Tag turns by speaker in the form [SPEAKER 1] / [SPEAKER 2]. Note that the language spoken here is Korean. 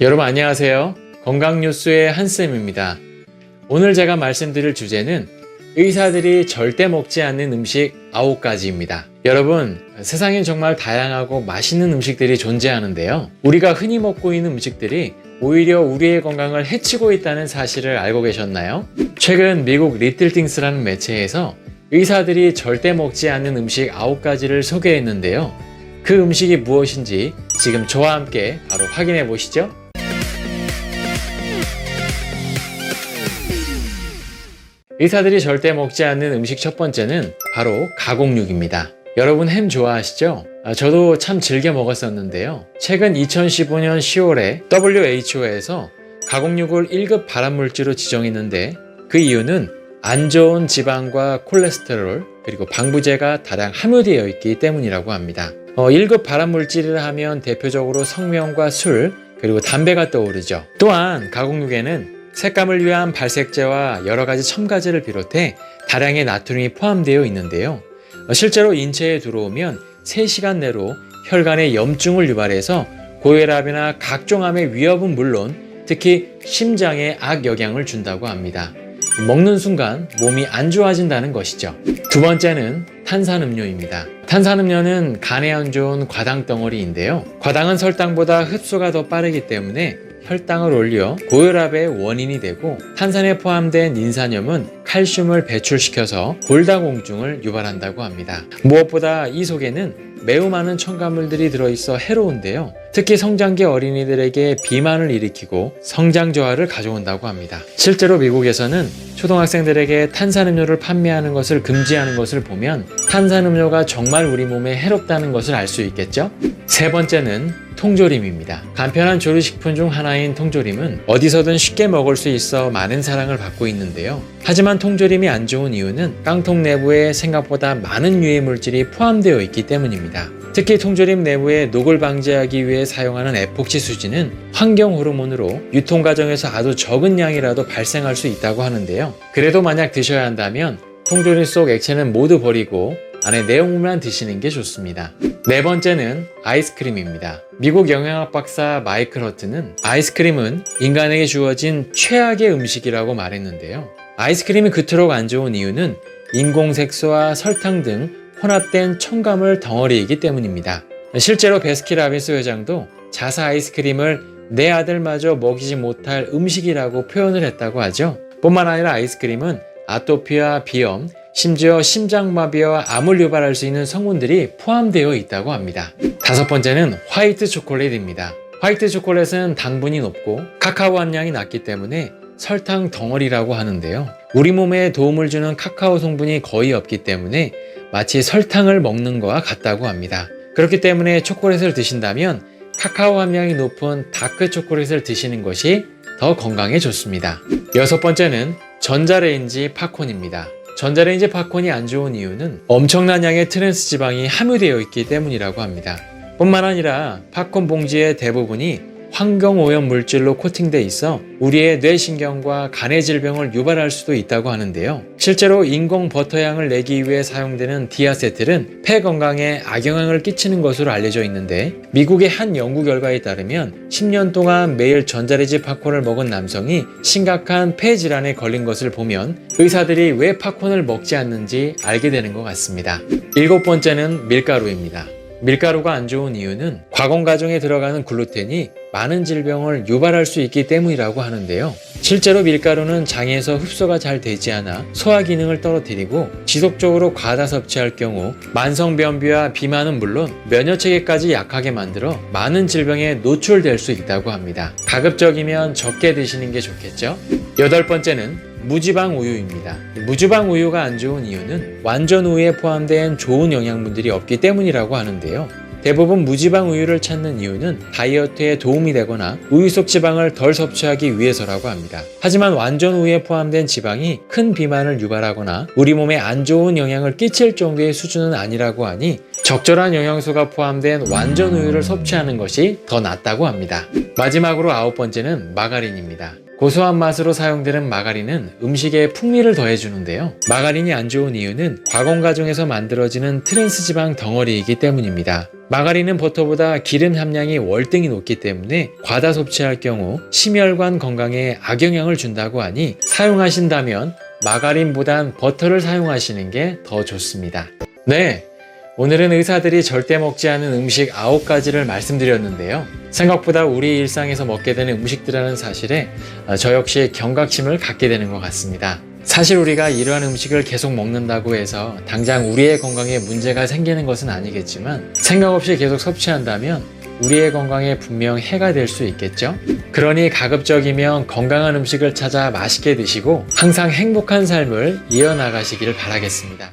[SPEAKER 1] 여러분 안녕하세요. 건강뉴스의 한쌤입니다. 오늘 제가 말씀드릴 주제는 의사들이 절대 먹지 않는 음식 9가지입니다. 여러분, 세상엔 정말 다양하고 맛있는 음식들이 존재하는데요. 우리가 흔히 먹고 있는 음식들이 오히려 우리의 건강을 해치고 있다는 사실을 알고 계셨나요? 최근 미국 리틀띵스라는 매체에서 의사들이 절대 먹지 않는 음식 9가지를 소개했는데요. 그 음식이 무엇인지 지금 저와 함께 바로 확인해 보시죠. 의사들이 절대 먹지 않는 음식 첫 번째는 바로 가공육입니다. 여러분 햄 좋아하시죠? 저도 참 즐겨 먹었었는데요. 최근 2015년 10월에 WHO에서 가공육을 1급 발암물질로 지정했는데 그 이유는 안 좋은 지방과 콜레스테롤 그리고 방부제가 다량 함유되어 있기 때문이라고 합니다. 1급 발암물질이라 하면 대표적으로 성명과 술 그리고 담배가 떠오르죠. 또한 가공육에는 색감을 위한 발색제와 여러가지 첨가제를 비롯해 다량의 나트륨이 포함되어 있는데요. 실제로 인체에 들어오면 3시간 내로 혈관에 염증을 유발해서 고혈압이나 각종 암의 위협은 물론 특히 심장에 악영향을 준다고 합니다. 먹는 순간 몸이 안 좋아진다는 것이죠. 두 번째는 탄산음료입니다. 탄산음료는 간에 안 좋은 과당 덩어리인데요. 과당은 설탕보다 흡수가 더 빠르기 때문에 혈당을 올려 고혈압의 원인이 되고 탄산에 포함된 인산염은 칼슘을 배출시켜서 골다공증을 유발한다고 합니다. 무엇보다 이 속에는 매우 많은 첨가물들이 들어있어 해로운데요. 특히 성장기 어린이들에게 비만을 일으키고 성장 저하를 가져온다고 합니다. 실제로 미국에서는 초등학생들에게 탄산음료를 판매하는 것을 금지하는 것을 보면 탄산음료가 정말 우리 몸에 해롭다는 것을 알 수 있겠죠? 세 번째는 통조림입니다. 간편한 조리식품 중 하나인 통조림은 어디서든 쉽게 먹을 수 있어 많은 사랑을 받고 있는데요. 하지만 통조림이 안 좋은 이유는 깡통 내부에 생각보다 많은 유해 물질이 포함되어 있기 때문입니다. 특히 통조림 내부에 녹을 방지하기 위해 사용하는 에폭시 수지는 환경 호르몬으로 유통 과정에서 아주 적은 양이라도 발생할 수 있다고 하는데요. 그래도 만약 드셔야 한다면 통조림 속 액체는 모두 버리고 안에 내용물만 드시는 게 좋습니다. 네 번째는 아이스크림입니다. 미국 영양학 박사 마이클 허트는 아이스크림은 인간에게 주어진 최악의 음식이라고 말했는데요. 아이스크림이 그토록 안 좋은 이유는 인공색소와 설탕 등 혼합된 첨가물 덩어리이기 때문입니다. 실제로 베스킨라빈스 회장도 자사 아이스크림을 내 아들마저 먹이지 못할 음식이라고 표현을 했다고 하죠. 뿐만 아니라 아이스크림은 아토피와 비염, 심지어 심장마비와 암을 유발할 수 있는 성분들이 포함되어 있다고 합니다. 다섯 번째는 화이트 초콜릿입니다. 화이트 초콜릿은 당분이 높고 카카오 함량이 낮기 때문에 설탕 덩어리라고 하는데요. 우리 몸에 도움을 주는 카카오 성분이 거의 없기 때문에 마치 설탕을 먹는 것과 같다고 합니다. 그렇기 때문에 초콜릿을 드신다면 카카오 함량이 높은 다크 초콜릿을 드시는 것이 더 건강에 좋습니다. 여섯 번째는 전자레인지 팝콘입니다. 전자레인지 팝콘이 안 좋은 이유는 엄청난 양의 트랜스 지방이 함유되어 있기 때문이라고 합니다. 뿐만 아니라 팝콘 봉지의 대부분이 환경오염 물질로 코팅돼 있어 우리의 뇌신경과 간의 질병을 유발할 수도 있다고 하는데요. 실제로 인공 버터향을 내기 위해 사용되는 디아세틸은 폐 건강에 악영향을 끼치는 것으로 알려져 있는데 미국의 한 연구 결과에 따르면 10년 동안 매일 전자레인지 팝콘을 먹은 남성이 심각한 폐 질환에 걸린 것을 보면 의사들이 왜 팝콘을 먹지 않는지 알게 되는 것 같습니다. 일곱 번째는 밀가루입니다. 밀가루가 안 좋은 이유는 가공 과정에 들어가는 글루텐이 많은 질병을 유발할 수 있기 때문이라고 하는데요. 실제로 밀가루는 장에서 흡수가 잘 되지 않아 소화 기능을 떨어뜨리고 지속적으로 과다 섭취할 경우 만성변비와 비만은 물론 면역체계까지 약하게 만들어 많은 질병에 노출될 수 있다고 합니다. 가급적이면 적게 드시는 게 좋겠죠? 여덟 번째는 무지방 우유입니다. 무지방 우유가 안 좋은 이유는 완전 우유에 포함된 좋은 영양분들이 없기 때문이라고 하는데요. 대부분 무지방 우유를 찾는 이유는 다이어트에 도움이 되거나 우유 속 지방을 덜 섭취하기 위해서라고 합니다. 하지만 완전 우유에 포함된 지방이 큰 비만을 유발하거나 우리 몸에 안 좋은 영향을 끼칠 정도의 수준은 아니라고 하니 적절한 영양소가 포함된 완전 우유를 섭취하는 것이 더 낫다고 합니다. 마지막으로 아홉 번째는 마가린입니다. 고소한 맛으로 사용되는 마가린은 음식에 풍미를 더해주는데요. 마가린이 안 좋은 이유는 가공 과정에서 만들어지는 트랜스 지방 덩어리이기 때문입니다. 마가린은 버터보다 기름 함량이 월등히 높기 때문에 과다 섭취할 경우 심혈관 건강에 악영향을 준다고 하니 사용하신다면 마가린보단 버터를 사용하시는 게 더 좋습니다. 네, 오늘은 의사들이 절대 먹지 않은 음식 9가지를 말씀드렸는데요. 생각보다 우리 일상에서 먹게 되는 음식들이라는 사실에 저 역시 경각심을 갖게 되는 것 같습니다. 사실 우리가 이러한 음식을 계속 먹는다고 해서 당장 우리의 건강에 문제가 생기는 것은 아니겠지만 생각 없이 계속 섭취한다면 우리의 건강에 분명 해가 될 수 있겠죠? 그러니 가급적이면 건강한 음식을 찾아 맛있게 드시고 항상 행복한 삶을 이어나가시기를 바라겠습니다.